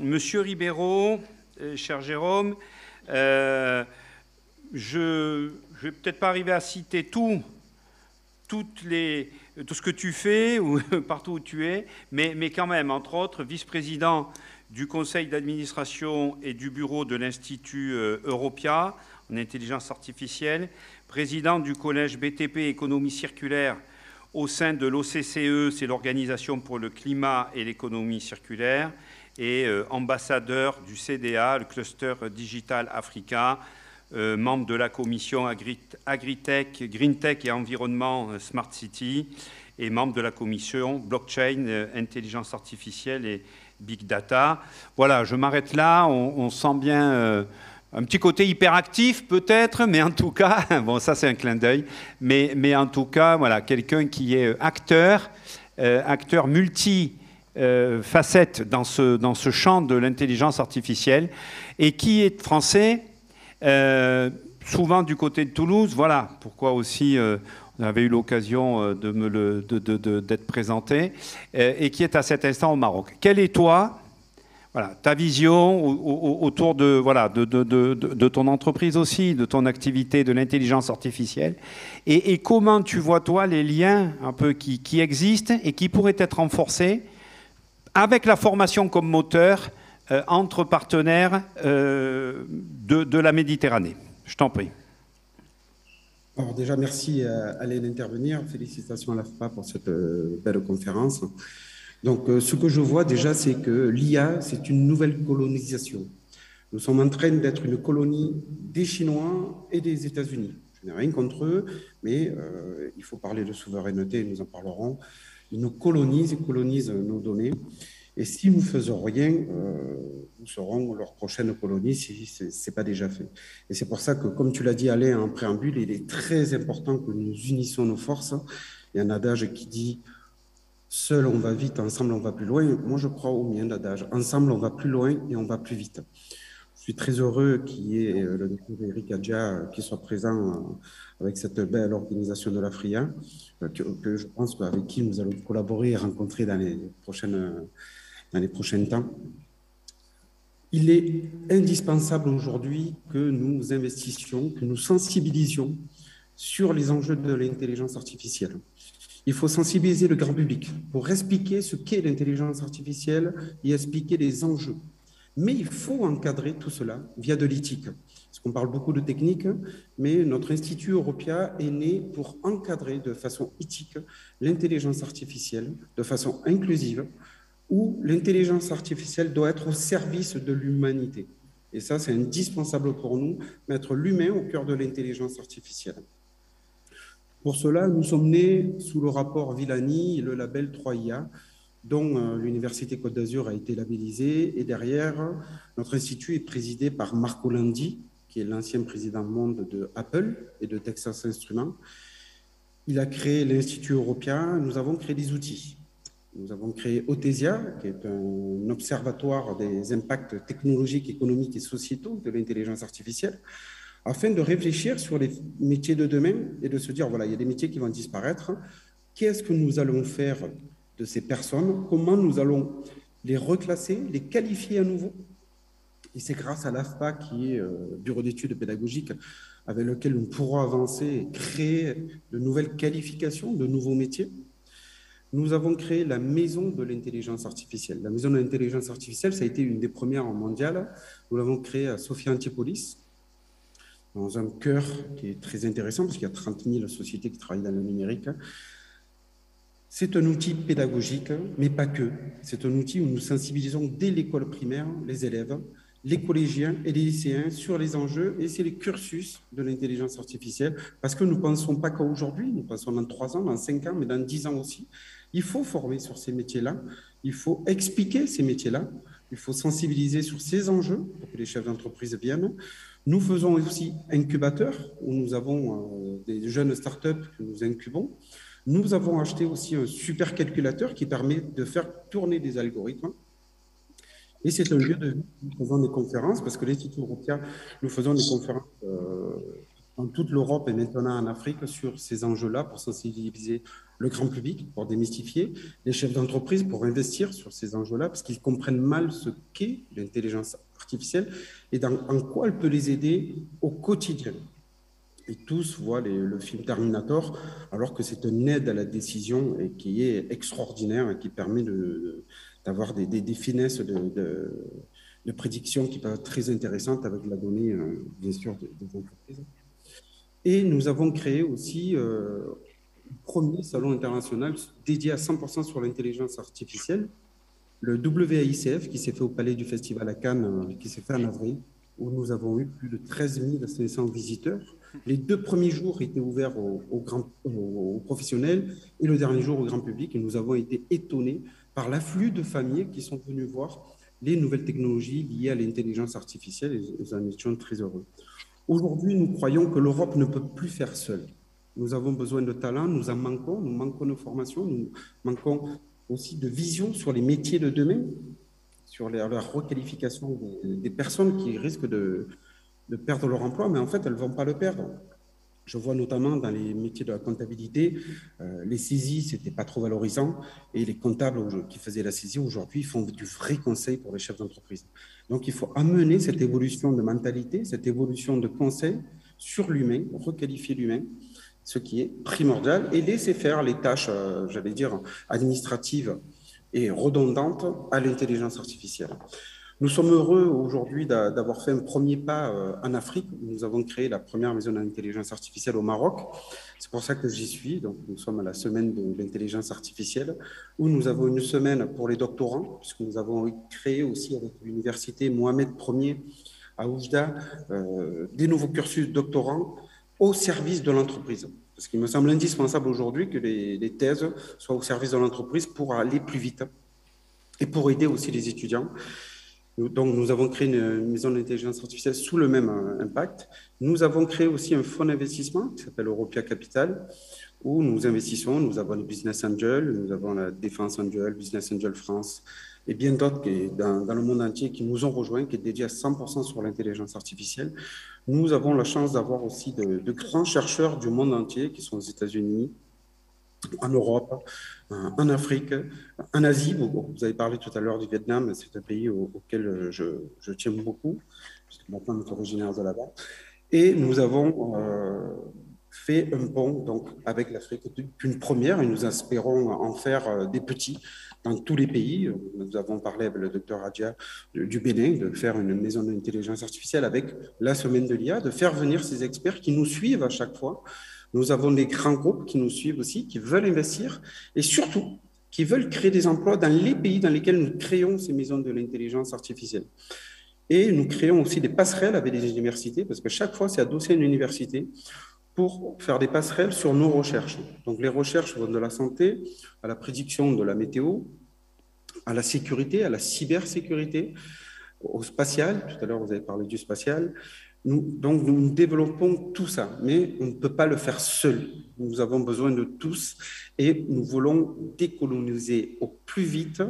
Monsieur Ribeiro, cher Jérôme, je ne vais peut-être pas arriver à citer tout ce que tu fais ou partout où tu es, mais quand même, entre autres, vice-président du conseil d'administration et du bureau de l'Institut Europia en intelligence artificielle, président du collège BTP Économie circulaire au sein de l'OCCE, c'est l'Organisation pour le climat et l'économie circulaire, et ambassadeur du CDA, le Cluster Digital Africa, membre de la commission Agritech, Green Tech et Environnement Smart City, et membre de la commission Blockchain, Intelligence Artificielle et Big Data. Voilà, je m'arrête là, on sent bien un petit côté hyperactif peut-être, mais en tout cas, bon ça c'est un clin d'œil, mais en tout cas, voilà, quelqu'un qui est acteur multi-facette dans ce champ de l'intelligence artificielle et qui est français, souvent du côté de Toulouse, voilà pourquoi aussi on avait eu l'occasion d'être présenté, et qui est à cet instant au Maroc. Quel est toi, voilà, ta vision autour de ton entreprise aussi, de ton activité de l'intelligence artificielle, et comment tu vois toi les liens un peu qui existent et qui pourraient être renforcés avec la formation comme moteur entre partenaires de la Méditerranée. Je t'en prie. Alors déjà, merci à Alain d'intervenir. Félicitations à l'AFPA pour cette belle conférence. Donc, ce que je vois déjà, c'est que l'IA, c'est une nouvelle colonisation. Nous sommes en train d'être une colonie des Chinois et des États-Unis. Je n'ai rien contre eux, mais il faut parler de souveraineté, nous en parlerons. Ils nous colonisent nos données. Et si nous ne faisons rien, nous serons leur prochaine colonie si ce n'est pas déjà fait. Et c'est pour ça que, comme tu l'as dit, Alain, en préambule, il est très important que nous unissions nos forces. Il y a un adage qui dit « Seul on va vite, ensemble on va plus loin ». Moi, je crois au mien d'adage « Ensemble on va plus loin et on va plus vite ». Je suis très heureux qu'il y ait le docteur Eric Adja qui soit présent avec cette belle organisation de la FRIA, que je pense qu'avec qui nous allons collaborer et rencontrer dans les prochains temps. Il est indispensable aujourd'hui que nous investissions, que nous sensibilisions sur les enjeux de l'intelligence artificielle. Il faut sensibiliser le grand public pour expliquer ce qu'est l'intelligence artificielle et expliquer les enjeux. Mais il faut encadrer tout cela via de l'éthique. Parce qu'on parle beaucoup de technique, mais notre Institut Europia est né pour encadrer de façon éthique l'intelligence artificielle, de façon inclusive, où l'intelligence artificielle doit être au service de l'humanité. Et ça, c'est indispensable pour nous, mettre l'humain au cœur de l'intelligence artificielle. Pour cela, nous sommes nés sous le rapport Villani et le label 3IA, dont l'Université Côte d'Azur a été labellisée. Et derrière, notre institut est présidé par Marco Landi, qui est l'ancien président monde de Apple et de Texas Instruments. Il a créé l'Institut Europia. Nous avons créé des outils. Nous avons créé Otesia, qui est un observatoire des impacts technologiques, économiques et sociétaux de l'intelligence artificielle, afin de réfléchir sur les métiers de demain et de se dire, voilà, il y a des métiers qui vont disparaître. Qu'est-ce que nous allons faire de ces personnes? Comment nous allons les reclasser, les qualifier à nouveau? Et c'est grâce à l'AFPA, qui est bureau d'études pédagogiques, avec lequel nous pourrons avancer et créer de nouvelles qualifications, de nouveaux métiers. Nous avons créé la Maison de l'intelligence artificielle. La Maison de l'intelligence artificielle, ça a été une des premières mondiales. Nous l'avons créée à Sophia Antipolis, dans un cœur qui est très intéressant, parce qu'il y a 30 000 sociétés qui travaillent dans le numérique. C'est un outil pédagogique, mais pas que. C'est un outil où nous sensibilisons dès l'école primaire les élèves, les collégiens et les lycéens sur les enjeux, et c'est les cursus de l'intelligence artificielle, parce que nous ne pensons pas qu'à aujourd'hui, nous pensons dans 3 ans, dans 5 ans, mais dans 10 ans aussi. Il faut former sur ces métiers-là, il faut expliquer ces métiers-là, il faut sensibiliser sur ces enjeux pour que les chefs d'entreprise viennent. Nous faisons aussi incubateurs, où nous avons des jeunes startups que nous incubons. Nous avons acheté aussi un supercalculateur qui permet de faire tourner des algorithmes. Et c'est un lieu de vie. Nous faisons des conférences, parce que l'Institut Europia, nous faisons des conférences dans toute l'Europe et maintenant en Afrique sur ces enjeux-là pour sensibiliser le grand public, pour démystifier les chefs d'entreprise, pour investir sur ces enjeux-là, parce qu'ils comprennent mal ce qu'est l'intelligence artificielle et en quoi elle peut les aider au quotidien. Et tous voient le film Terminator, alors que c'est une aide à la décision et qui est extraordinaire et qui permet d'avoir des finesses de prédiction qui peuvent être très intéressantes avec la donnée, bien sûr, des entreprises. Et nous avons créé aussi le premier salon international dédié à 100% sur l'intelligence artificielle, le WAICF, qui s'est fait au Palais du Festival à Cannes, qui s'est fait en avril, où nous avons eu plus de 13 500 visiteurs. Les 2 premiers jours étaient ouverts aux professionnels et le dernier jour au grand public. Et nous avons été étonnés par l'afflux de familles qui sont venues voir les nouvelles technologies liées à l'intelligence artificielle et nous en étions très heureux. Aujourd'hui, nous croyons que l'Europe ne peut plus faire seule. Nous avons besoin de talents, nous manquons de formation, nous manquons aussi de vision sur les métiers de demain, sur la requalification des personnes qui risquent de perdre leur emploi, mais en fait, elles ne vont pas le perdre. Je vois notamment dans les métiers de la comptabilité, les saisies, ce n'était pas trop valorisant, et les comptables qui faisaient la saisie, aujourd'hui, font du vrai conseil pour les chefs d'entreprise. Donc, il faut amener cette évolution de mentalité, cette évolution de conseil sur l'humain, requalifier l'humain, ce qui est primordial, et laisser faire les tâches, j'allais dire, administratives et redondantes à l'intelligence artificielle. Nous sommes heureux aujourd'hui d'avoir fait un premier pas en Afrique. Nous avons créé la première maison d'intelligence artificielle au Maroc. C'est pour ça que j'y suis. Donc, nous sommes à la semaine de l'intelligence artificielle, où nous avons une semaine pour les doctorants, puisque nous avons créé aussi avec l'université Mohamed Ier à Oujda des nouveaux cursus doctorants au service de l'entreprise. Parce qu'il me semble indispensable aujourd'hui que les thèses soient au service de l'entreprise pour aller plus vite et pour aider aussi les étudiants. Donc, nous avons créé une maison d'intelligence artificielle sous le même impact. Nous avons créé aussi un fonds d'investissement qui s'appelle Europia Capital, où nous investissons. Nous avons le Business Angel, nous avons la Défense Angel, Business Angel France, et bien d'autres dans le monde entier qui nous ont rejoints, qui est dédié à 100% sur l'intelligence artificielle. Nous avons la chance d'avoir aussi de grands chercheurs du monde entier qui sont aux États-Unis, en Europe, en Afrique, en Asie. Vous avez parlé tout à l'heure du Vietnam, c'est un pays auquel je tiens beaucoup, puisque ma femme est originaire de là-bas. Et nous avons fait un pont donc, avec l'Afrique d'une première, et nous espérons en faire des petits dans tous les pays. Nous avons parlé avec le docteur Adja du Bénin de faire une maison d'intelligence artificielle avec la semaine de l'IA, de faire venir ces experts qui nous suivent à chaque fois. Nous avons des grands groupes qui nous suivent aussi, qui veulent investir et surtout qui veulent créer des emplois dans les pays dans lesquels nous créons ces maisons de l'intelligence artificielle. Et nous créons aussi des passerelles avec les universités, parce que chaque fois, c'est adossé à une université pour faire des passerelles sur nos recherches. Donc, les recherches vont de la santé à la prédiction de la météo, à la sécurité, à la cybersécurité, au spatial. Tout à l'heure, vous avez parlé du spatial. Donc, nous développons tout ça, mais on ne peut pas le faire seul. Nous avons besoin de tous et nous voulons décoloniser au plus vite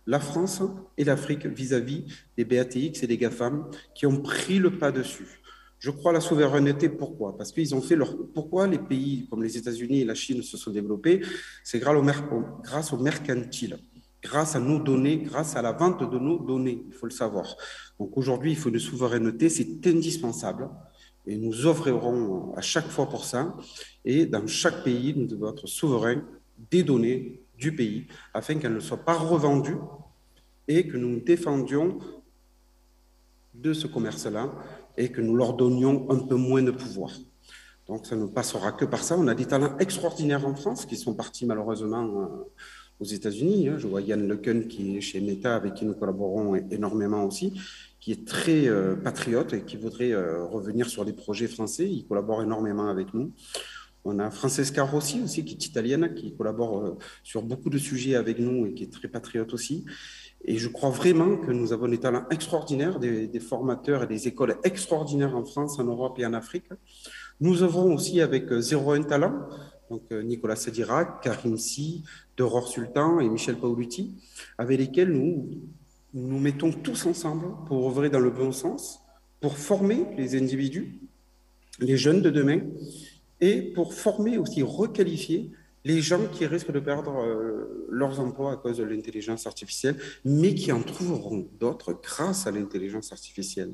la France et l'Afrique vis-à-vis des BATX et des GAFAM qui ont pris le pas dessus. Je crois à la souveraineté. Pourquoi? Parce qu'ils ont fait leur... Pourquoi les pays comme les États-Unis et la Chine se sont développés? C'est grâce au mercantile, grâce à nos données, grâce à la vente de nos données, il faut le savoir. Donc aujourd'hui, il faut une souveraineté, c'est indispensable. Et nous offrirons à chaque fois pour ça. Et dans chaque pays, nous devons être souverains des données du pays, afin qu'elles ne soient pas revendues et que nous défendions de ce commerce-là et que nous leur donnions un peu moins de pouvoir. Donc ça ne passera que par ça. On a des talents extraordinaires en France qui sont partis malheureusement aux États-Unis. Je vois Yann Lequen qui est chez Meta, avec qui nous collaborons énormément aussi, qui est très patriote et qui voudrait revenir sur des projets français. Il collabore énormément avec nous. On a Francesca Rossi aussi, qui est italienne, qui collabore sur beaucoup de sujets avec nous et qui est très patriote aussi. Et je crois vraiment que nous avons des talents extraordinaires, des formateurs et des écoles extraordinaires en France, en Europe et en Afrique. Nous œuvrons aussi avec 01 Talent, donc Nicolas Sadirac, Karim Si, Doror Sultan et Michel Paoluti, avec lesquels nous mettons tous ensemble pour œuvrer dans le bon sens, pour former les individus les jeunes de demain et pour former aussi, requalifier les gens qui risquent de perdre leurs emplois à cause de l'intelligence artificielle, mais qui en trouveront d'autres grâce à l'intelligence artificielle.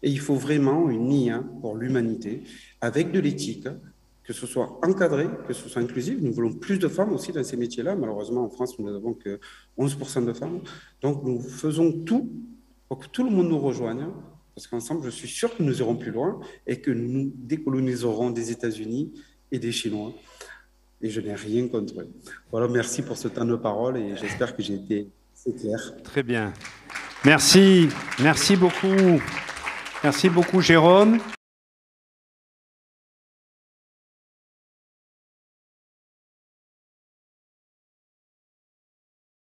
Et il faut vraiment une IA pour l'humanité, avec de l'éthique, que ce soit encadré, que ce soit inclusif. Nous voulons plus de femmes aussi dans ces métiers-là. Malheureusement, en France, nous n'avons que 11% de femmes. Donc, nous faisons tout pour que tout le monde nous rejoigne, parce qu'ensemble, je suis sûr que nous irons plus loin et que nous décoloniserons des États-Unis et des Chinois. Et je n'ai rien contre eux. Voilà, merci pour ce temps de parole et j'espère que j'ai été assez clair. Très bien. Merci beaucoup. Merci beaucoup, Jérôme.